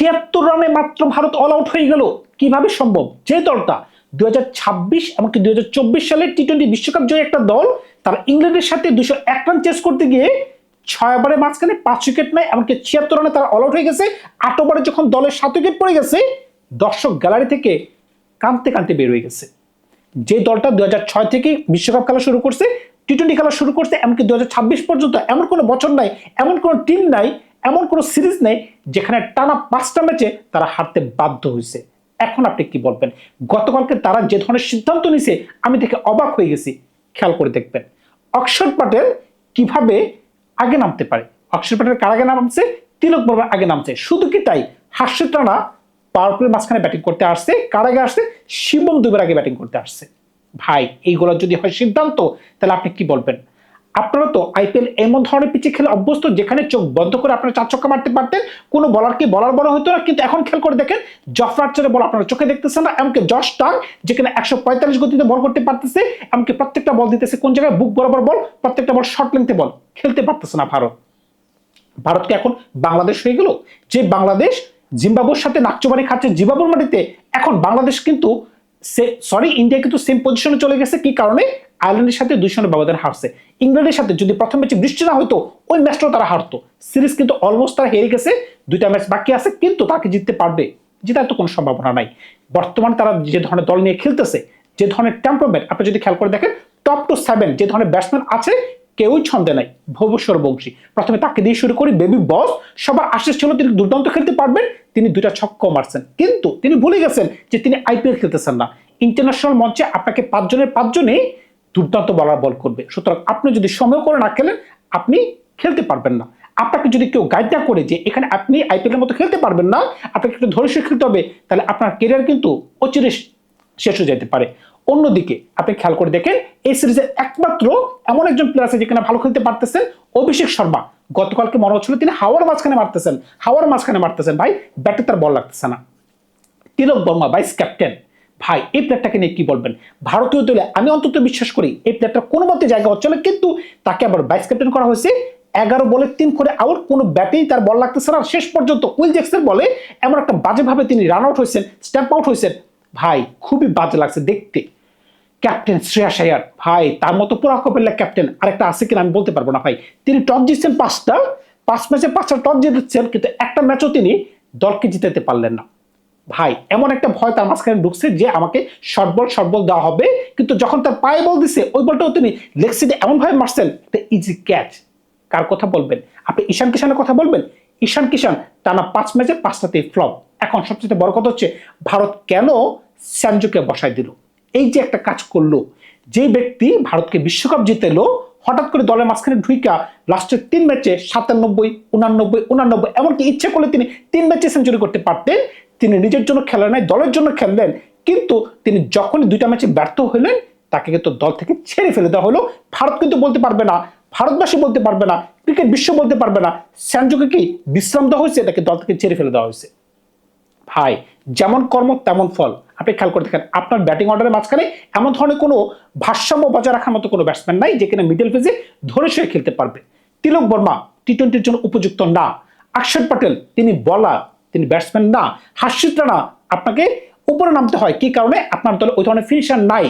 76 রানে মাত্র Bharat all out হয়ে গেল। কিভাবে সম্ভব? যে দলটা 2026 এমনকি 2024 সালের টি-20 বিশ্বকাপ জয়ী একটা দল, তারা ইংল্যান্ডের সাথে 201 রান চেস করতে গিয়ে 6 ওভারের মাঝখানে 5 উইকেট নেয়, এমনকি 76 রানে তারা অল আউট হয়ে গেছে। 8 ওভারে যখন দলের 7 উইকেট পড়ে গেছে, দর্শক গ্যালারি থেকে কাঁদতে কাঁদতে বের হয়ে গেছে। যে দলটা 2006 থেকে বিশ্বকাপ খেলা শুরু করছে, টি-20 খেলা শুরু করছে, এমনকি 2026 পর্যন্ত এমন কোনো বছর নাই, এমন কোনো টিম নাই, এমন কোনো সিরিজ নেই যেখানে টানা 5টা ম্যাচে তারা হারতে বাধ্য হয়েছে। এখন আপনি কি বলবেন? গতকালকে তারা যে ধরনের সিদ্ধান্ত নিছে, আমি দেখে অবাক হয়ে গেছি। খেয়াল করে দেখবেন অক্ষর প্যাটেল কিভাবে আগে নামতে পারে। অক্ষর প্যাটেল কার আগে নামছে? তিলক বর্মা আগে নামছে। শুধু কি তাই, হার্ষিত রানা পাওয়ার প্লের মাঝখানে ব্যাটিং করতে আসছে। কার আগে আসছে? শিবম দুবের আগে ব্যাটিং করতে আসছে। ভাই, এইগুলো যদি হয় সিদ্ধান্ত, তাহলে আপনি কি বলবেন? আপনারা তো আইপিএল এমন ধরনের পিচে খেলে অভ্যস্ত যেখানে চোখ বন্ধ করে আপনারা 4 ছক্কা মারতে পারতেন, কোনো বলারকে বলার বড় হতো না। কিন্তু এখন খেয়াল করে দেখেন, জফরা আর্চারের বল আপনারা চোখে দেখতেছেন না, এমনকি জশ টাং যেখানে 145 গতিতে বল করতে পারতেছে, এমনকি প্রত্যেকটা বল দিতেছে কোন জায়গায়, বুক বরাবর বল, প্রত্যেকটা বল শর্ট লেন্থে বল, খেলতে পারতেছে না ভারত। ভারতকে এখন বাংলাদেশ হয়ে গেল। যে বাংলাদেশ জিম্বাবুয়ের সাথে নাকচুবানি খাচ্ছে জিম্বাবুয়ের মাটিতে, এখন বাংলাদেশ কিন্তু ইন্ডিয়া কিন্তু সেম পজিশনে চলে গেছে। কি কারণে? আয়ারল্যান্ডের সাথে 2-0 ব্যবধানে হারছে। ইংল্যান্ডের সাথে যদি প্রথম ম্যাচে বৃষ্টি না হতো, ওই ম্যাচটাও তারা হারতো। সিরিজ কিন্তু অলমোস্ট তারা হেরে গেছে। 2টা ম্যাচ বাকি আছে, কিন্তু তাকে জিততে পারবে, জেতার তো কোনো সম্ভাবনা নাই। বর্তমানে তারা যে ধরনের দল নিয়ে খেলতেছে, যে ধরনের টেম্পারমেন্ট, আপনি যদি খেয়াল করে দেখেন, টপ টু 7 যে ধরনের ব্যাটসম্যান আছে, কেউই ছন্দে নাই। ভুবনেশ্বর বংশী প্রথমে তাকে দিয়ে শুরু করি, বেবি বস, সবার আশা ছিল তিনি দুর্দান্ত খেলতে পারবেন। তিনি 2টা ছক্কা মারছেন, কিন্তু তিনি ভুলে গেছেন যে তিনি আইপিএল খেলতেছেন না। ইন্টারন্যাশনাল মঞ্চে আপনাকে 5 জনের 5 জনই দুর্দান্ত বলার বল করবে। সুতরাং আপনি যদি সময় করে না খেলেন, আপনি খেলতে পারবেন না। আপনাকে যদি কেউ গাইড না করে যে এখানে আপনি আইপিএল এর মতো খেলতে পারবেন না, আপনাকে একটু ধৈর্য খেলতে হবে, তাহলে আপনার ক্যারিয়ার কিন্তু অচিরে শেষ হয়ে যেতে পারে। অন্যদিকে আপনি খেয়াল করে দেখেন, এই সিরিজের একমাত্র এমন একজন প্লেয়ার আছে যেখানে ভালো খেলতে পারতেছেন, অভিষেক শর্মা। গতকালকে মনে হচ্ছিল তিনি হাওয়ার মাঝখানে মারতেছেন, ভাই ব্যাটে তার বল লাগতেছে না। তিলক বর্মা ভাইস ক্যাপ্টেন, ভাই এই প্লেয়ারটাকে নিয়ে কি বলবেন? ভারতীয় দলে আমি অন্তত বিশ্বাস করি এই প্লেয়ারটা কোনো মতে জায়গা হচ্ছে না, কিন্তু তাকে আবার ভাইস ক্যাপ্টেন করা হয়েছে। 11 বলে 3 করে আউট, কোনো ব্যাটেই তার বল লাগতেছে না। শেষ পর্যন্ত উইল জ্যাকসের বলে এমন একটা বাজেভাবে তিনি রান আউট হয়েছেন, স্ট্যাম্প আউট হয়েছেন, ভাই খুবই বাজে লাগছে দেখতে। ক্যাপ্টেন শ্রেয়াস আয়ার, ভাই তার মতো পুরা কপেল্লা ক্যাপ্টেন আরেকটা আছে কিনা আমি বলতে পারবো না। ভাই তিনি টস জিতছেন 5টা, 5 ম্যাচে 5টা টস জিতেছেন, কিন্তু একটা ম্যাচও তিনি দলকে জিতাতে পারলেন না। ভাই এমন একটা ভয় তার মাঝখানে ঢুকছে যে আমাকে শর্ট বল দেওয়া হবে, কিন্তু যখন তার পায়ে বল দিছে, ওই বলটাও তিনি লেগ সাইডে এমন ভাবে মারছেন, একটা ইজি ক্যাচ। কার কথা বলবেন? আপনি ঈশান কিষানের কথা বলবেন? ঈশান কিষান টানা 5 ম্যাচে 5টাতেই ফ্লপ। এখন সবচেয়ে বড় কথা হচ্ছে, ভারত কেন স্যানজোকে বসায় দিল? এই যে একটা কাজ করলো, যে ব্যক্তি ভারতকে বিশ্বকাপ জিতেলো, হঠাৎ করে দলের মাঝখানে ঢুইকা লাস্টের 3 ম্যাচে 97, 89, এমনকি ইচ্ছে করলে তিনি 3 ম্যাচে সেঞ্চুরি করতে পারতেন। তিনি নিজের জন্য খেলেন নাই, দলের জন্য খেললেন, কিন্তু তিনি যখনই 2টা ম্যাচে ব্যর্থ হলেন, তাকে কিন্তু দল থেকে ছেড়ে ফেলে দেওয়া হলো। ভারত কিন্তু বলতে পারবে না, ভারতবাসী বলতে পারবে না, ক্রিকেট বিশ্ব বলতে পারবে না, স্যানজোকে কি বিশ্রাম দেওয়া হয়েছে, তাকে দল থেকে ছেড়ে ফেলে দেওয়া হয়েছে। ভাই যেমন কর্ম তেমন ফল। আপনি খেয়াল করে দেখেন, আপনার ব্যাটিং অর্ডারের মাঝখানে এমন ধরনের কোনো ভারসাম্য বজায় রাখার মতো কোনো ব্যাটসম্যান নাই যেখানে মিডল পেজে ধরে সে খেলতে পারবে। তিলক বর্মা টি-20-র জন্য উপযুক্ত না। অক্ষর প্যাটেল তিনি বলার, তিনি ব্যাটসম্যান না। হার্ষিত রানা আপনাকে উপরে নামতে হয়, কি কারণে? আপনার দলে ওই ধরনের ফিনিশার নাই।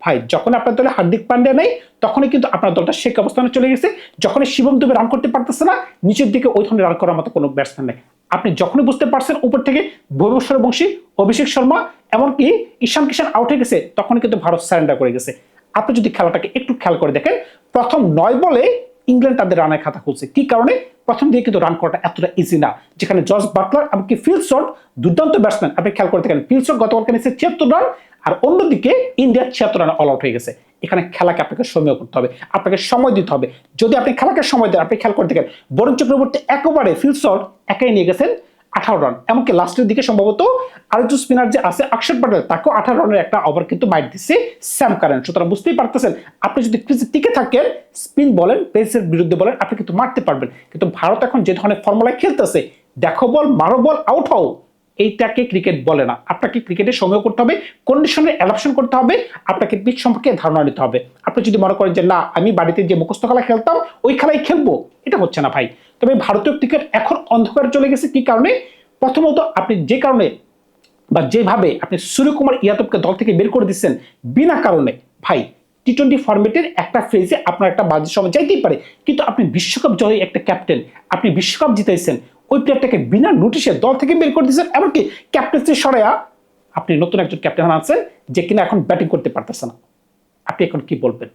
ভাই যখন আপনার দলে হার্দিক পান্ডিয়া নেই, তখনই কিন্তু আপনার দলটা শেখ অবস্থানে চলে গেছে। যখনই শিবম দুবে রান করতে পারতেছে না, নিচের দিকে ওই ধরনের রান করার মতো কোনো ব্যাটসম্যান নেই। আপনি যখনই বুঝতে পারছেন উপর থেকে ভুবনেশ্বর বংশী, অভিষেক শর্মা, এমনকি ঈশান কিষান আউট হয়ে গেছে, তখনই কিন্তু ভারত সারেন্ডার করে গেছে। আপনি যদি খেলাটাকে একটু খেয়াল করে দেখেন, প্রথম 9 বলে ইংল্যান্ড তাদের রানের খাতা খুলছে। কি কারণে? প্রথম দিকে কিন্তু রান করাটা এতটা ইজি না, যেখানে জস বাটলার এমনকি ফিল শট দুর্দান্ত ব্যাটসম্যান। আপনি খেয়াল করে দেখেন, ফিল শট গতকালকে নিচ্ছে 76 রান, আর অন্যদিকে ইন্ডিয়ার 76 রানে অল আউট হয়ে গেছে। এখানে খেলাকে আপনাকে সময় করতে হবে, আপনাকে সময় দিতে হবে। যদি আপনি খেলাকে সময় দেন, আপনি খেয়াল করে দেখেন, বরুণ চক্রবর্তী একেবারে ফিল শট একাই নিয়ে গেছেন 18 রান, এমনকি লাস্টের দিকে সম্ভবত আরেকজন স্পিনার যে আছে অক্ষর প্যাটেল, তাকেও 18 রানের একটা ওভার কিন্তু মাইট দিচ্ছে স্যাম কারেন। সুতরাং বুঝতেই পারতেছেন, আপনি যদি ক্রিজে টিকে থাকেন, স্পিন বলেন, পেসের বিরুদ্ধে বলেন, আপনি কিন্তু মারতে পারবেন। কিন্তু ভারত এখন যে ধরনের ফর্মুলায় খেলতেছে, দেখো বল, মারো বল, আউট হও, এইটাকে ক্রিকেট বলে না। আপনাকে ক্রিকেটের সময় করতে হবে, কন্ডিশনের অ্যাডাপশন করতে হবে, আপনাকে পিচ সম্পর্কে ধারণা নিতে হবে। আপনি যদি মনে করেন যে না, আমি বাড়িতে যে মুখস্থ খেলা খেলতাম ওই খেলাই খেলবো, এটা হচ্ছে না ভাই। তবে ভারতীয় ক্রিকেট এখন অন্ধকারে চলে গেছে। কি কারণে? প্রথমত আপনি যে কারণে বা যেভাবে আপনি সূর্যকুমার ইয়াদবকে দল থেকে বের করে দিচ্ছেন বিনা কারণে, ভাই টি-20 ফরম্যাটের একটা ফেজে আপনার একটা বাজে সময় যাইতেই পারে, কিন্তু আপনি বিশ্বকাপ জয়ী একটা ক্যাপ্টেন, আপনি বিশ্বকাপ জিতাইছেন, ওই প্লেয়ারটাকে বিনা নোটিশে দল থেকে বের করে দিচ্ছেন, এমনকি ক্যাপ্টেন্সি সরাইয়া আপনি নতুন একজন ক্যাপ্টেন আনছেন যে কিনা এখন ব্যাটিং করতে পারতেছে না। আপনি এখন কি বলবেন?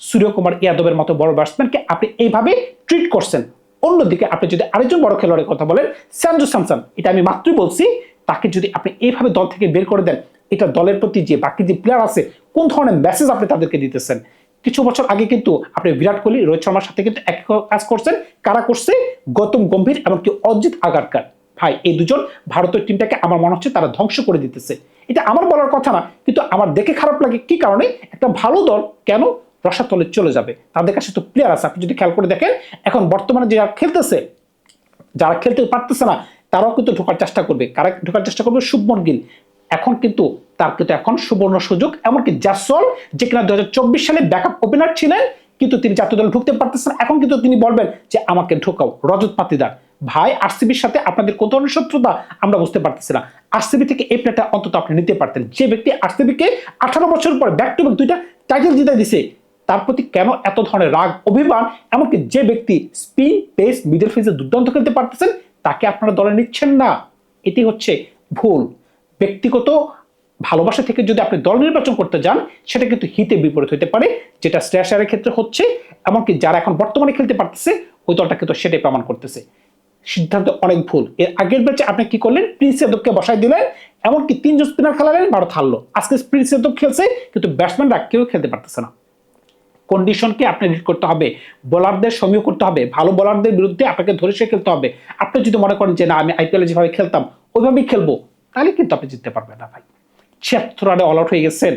সূর্যকুমার ইয়াদবের মতো বড় ব্যাটসম্যানকে আপনি এইভাবে ট্রিট করছেন। অন্যদিকে আপনি যদি আরেকজন বড় খেলোয়াড়ের কথা বলেন, সঞ্জু স্যামসন, এটা আমি মাত্রই বলছি, তাকে যদি আপনি এইভাবে দল থেকে বের করে দেন, এটা দলের প্রতি যে বাকি যে প্লেয়ার আছে কোন ধরনের মেসেজ আপনি তাদেরকে দিতেছেন? কিছু বছর আগে কিন্তু আপনি বিরাট কোহলি, রোহিত শর্মার সাথে কিন্তু এক কাজ করছেন। কারা করছে? গৌতম গম্ভীর এমনকি অজিত আগারকার। ভাই এই দুজন ভারতের টিমটাকে আমার মনে হচ্ছে তারা ধ্বংস করে দিতেছে। এটা আমার বলার কথা না, কিন্তু আমার দেখে খারাপ লাগে। কি কারণে? একটা ভালো দল কেন রসাতলে চলে যাবে? তাদের কাছে তো প্লেয়ার আছে। আপনি যদি খেয়াল করে দেখেন, এখন বর্তমানে যারা খেলতেছে, যারা খেলতে পারতেছে না, তারাও কিন্তু ঢোকার চেষ্টা করবে। কারা ঢোকার চেষ্টা করবে? শুভমন গিল। এখন কিন্তু তার কিন্তু এখন সুবর্ণ সুযোগ। এমনকি জাসওয়াল, যে কিনা 2024 সালে ব্যাকআপ ওপেনার ছিলেন, কিন্তু তিনি জাতীয় দলে ঢুকতে পারতেছেন, এখন কিন্তু তিনি বলবেন যে আমাকে ঢোকাও। রজত পাতিদার, ভাই আরসিবির সাথে আপনাদের কোন ধরনের শত্রুতা আমরা বুঝতে পারতেছি না। আরসিবি থেকে এই প্লেয়ারটা অন্তত আপনি নিতে পারতেন। যে ব্যক্তি আরসিবিকে 18 বছর পর ব্যাক টু ব্যাক 2টা টাইটেল জিতে দিছে, তার প্রতি কেন এত ধরনের রাগ অভিমান? এমনকি যে ব্যক্তি স্পিন, পেস, মিডল ফেজে দুর্দান্ত খেলতে পারতেছেন, তাকে আপনারা দলে নিচ্ছেন না। এটি হচ্ছে ভুল। ব্যক্তিগত ভালোবাসা থেকে যদি আপনি দল নির্বাচন করতে যান, সেটা কিন্তু হিতে বিপরীত হতে পারে, যেটা শ্রেয়াস আয়ারের ক্ষেত্রে হচ্ছে। এমনকি যারা এখন বর্তমানে খেলতে পারতেছে, ওই দলটা কিন্তু সেটাই প্রমাণ করতেছে। সিদ্ধান্ত অনেক ভুল। এর আগের ম্যাচে আপনি কি করলেন? প্রিন্স ইয়াদবকে বসাই দিলেন, এমনকি 3 জন স্পিনার খেলালেন, ভারত হারলো। আজকে প্রিন্স ইয়াদব খেলছে, কিন্তু ব্যাটসম্যানরা কেউ খেলতে পারতেছে না। কন্ডিশনকে আপনি রিড করতে হবে, বোলারদের সমীহ করতে হবে, ভালো বোলারদের বিরুদ্ধে আপনাকে ধরে সে খেলতে হবে। আপনি যদি মনে করেন যে না আমি আইপিএলে যেভাবে খেলতাম ওইভাবেই খেলবো, তাহলে কিন্তু আপনি জিততে পারবেন না ভাই। 76 রানে অল আউট হয়ে গেছেন।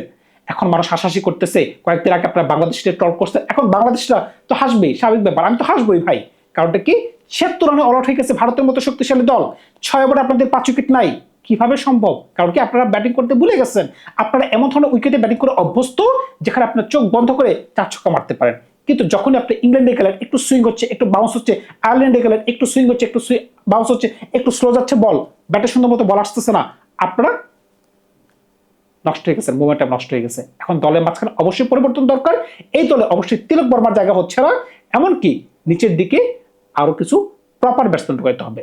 এখন মানুষ হাসাহাসি করতেছে, কয়েকদিন আগে আপনার বাংলাদেশে ট্রল করছে, এখন বাংলাদেশরা তো হাসবেই, স্বাভাবিক ব্যাপার। আমি তো হাসবোই ভাই, কারণটা কি? 76 রানে অল আউট হয়ে গেছে ভারতের মতো শক্তিশালী দল, 6 ওভারে আপনাদের 5 উইকেট নাই। কিভাবে সম্ভব? কারণ কি আপনারা ব্যাটিং করতে ভুলে গেছেন। আপনারা এমন ধরনের উইকেটে ব্যাটিং করে অভ্যস্ত যেখানে আপনার চোখ বন্ধ করে 4 ছক্কা মারতে পারেন। কিন্তু যখনই আপনি ইংল্যান্ডে গেলেন, একটু সুইং হচ্ছে, একটু বাউন্স হচ্ছে, আয়ারল্যান্ডে গেলেন, একটু সুইং হচ্ছে, একটু বাউন্স হচ্ছে, একটু স্লো যাচ্ছে বল, ব্যাটে সুন্দর মতো বল আসতেছে না, আপনারা নষ্ট হয়ে গেছে, মোমেন্টাম নষ্ট হয়ে গেছে। এখন দলের মাঝখানে অবশ্যই পরিবর্তন দরকার। এই দলে অবশ্যই তিলক বর্মার জায়গা হচ্ছে না, এমনকি নিচের দিকে আরো কিছু প্রপার ব্যাটসম্যান ঢুকাইতে হবে।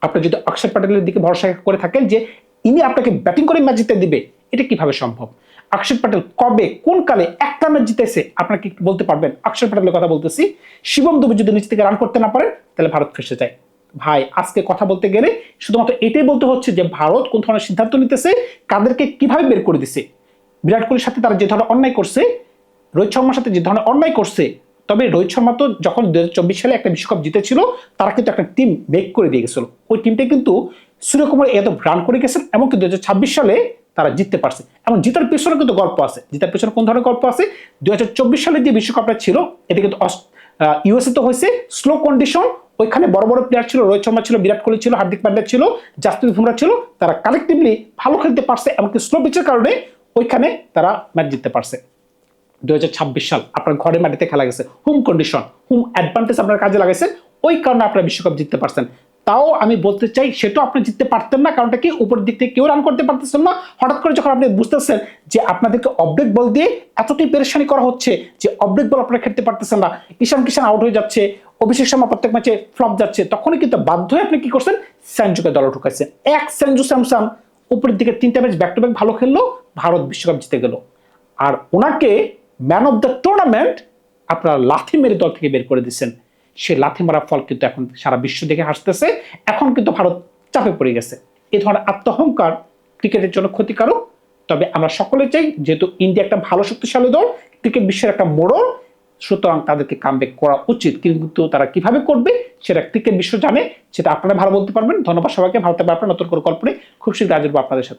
আপনি যদি অক্ষর প্যাটেলের দিকে ভরসা করে থাকেন যে ইনি আপনাকে ব্যাটিং করে ম্যাচ জিতে দিবে, এটা কিভাবে সম্ভব? অক্ষর প্যাটেল কবে কোন কালে একটা ম্যাচ জিতেছে আপনাকে একটু বলতে পারবেন? অক্ষর প্যাটেলের কথা বলতেছি। শিবম দুবে যদি নিচ থেকে রান করতে না পারেন, তাহলে ভারত ফেসে যায়। ভাই আজকে কথা বলতে গেলে শুধুমাত্র এটাই বলতে হচ্ছে যে ভারত কোন ধরনের সিদ্ধান্ত নিতেছে, কাদেরকে কিভাবে বের করে দিছে। বিরাট কোহলির সাথে তারা যে ধরনের অন্যায় করছে, রোহিত শর্মার সাথে যে ধরনের অন্যায় করছে, তবে রোহিত শর্মা তো যখন 2024 সালে একটা বিশ্বকাপ জিতেছিল, তারা কিন্তু একটা টিম মেক করে দিয়ে গেছিল। ওই টিমটা কিন্তু সূর্যকুমার এত রান করে গেছেন, এমনকি 2026 সালে তারা জিততে পারছে। এমন জিতার পেছনে কিন্তু গল্প আছে। জিতার পেছনে কোন ধরনের গল্প আছে? 2024 সালে যে বিশ্বকাপটা ছিল, এটা কিন্তু ইউএসএ তো হয়েছে, স্লো কন্ডিশন, ওইখানে বড় বড় প্লেয়ার ছিল, রোহিত শর্মা ছিল, বিরাট কোহলি ছিল, হার্দিক পান্ডিয়া ছিল, জাসপ্রীত বুমরা ছিল, তারা কালেকটিভলি ভালো খেলতে পারছে, এমনকি স্লো পিচের কারণে ওইখানে তারা ম্যাচ জিততে পারছে। 2026 সাল আপনার ঘরের মাটিতে খেলা গেছে, হোম কন্ডিশন, হোম অ্যাডভান্টেজ আপনার কাজে লাগাইছেন, ওই কারণে আপনারা বিশ্বকাপ জিততে পারছেন। তাও আমি বলতে চাই সেটাও আপনি জিততে পারতেন না, কারণটা কি? উপর দিক থেকে কেউ রান করতে পারতেছেন না। হঠাৎ করে যখন আপনি বুঝতেছেন যে আপনাদেরকে অফব্রেক বল দিয়ে এতটাই পেরেশানি করা হচ্ছে যে অফব্রেক বল আপনারা খেলতে পারতেছেন না, ঈশান কিষান আউট হয়ে যাচ্ছে, অভিষেক শর্মা প্রত্যেক ম্যাচে ফ্লপ যাচ্ছে, তখনই কিন্তু বাধ্য হয়ে আপনি কি করছেন? সঞ্জুকে দলে ঢুকাইছেন। এক সঞ্জু স্যামসন উপরের দিকে 3টা ম্যাচ ব্যাক টু ব্যাক ভালো খেললো, ভারত বিশ্বকাপ জিতে গেল। আর ওনাকে ম্যান অফ দ্য টুর্নামেন্ট আপনারা লাথি মেরে দল থেকে বের করে দিচ্ছেন। সে লাথি মারা ফল কিন্তু এখন সারা বিশ্ব দেখে হাসতেছে। এখন কিন্তু ভারত চাপে পড়ে গেছে। এই ধরনের আত্মহংকার ক্রিকেটের জন্য ক্ষতিকারক। তবে আমরা সকলে চাই, যেহেতু ইন্ডিয়া একটা ভালো শক্তিশালী দল, ক্রিকেট বিশ্বের একটা মোড়ল, সুতরাং তাদেরকে কামব্যাক করা উচিত। কিন্তু তারা কিভাবে করবে সেটা ক্রিকেট বিশ্ব জানে, সেটা আপনারা ভালো বলতে পারবেন। ধন্যবাদ সবাইকে। ভালো থাকবেন। আপনার নতুন করে গল্প নিয়ে খুব শীঘ্র আসবো আপনাদের সাথে।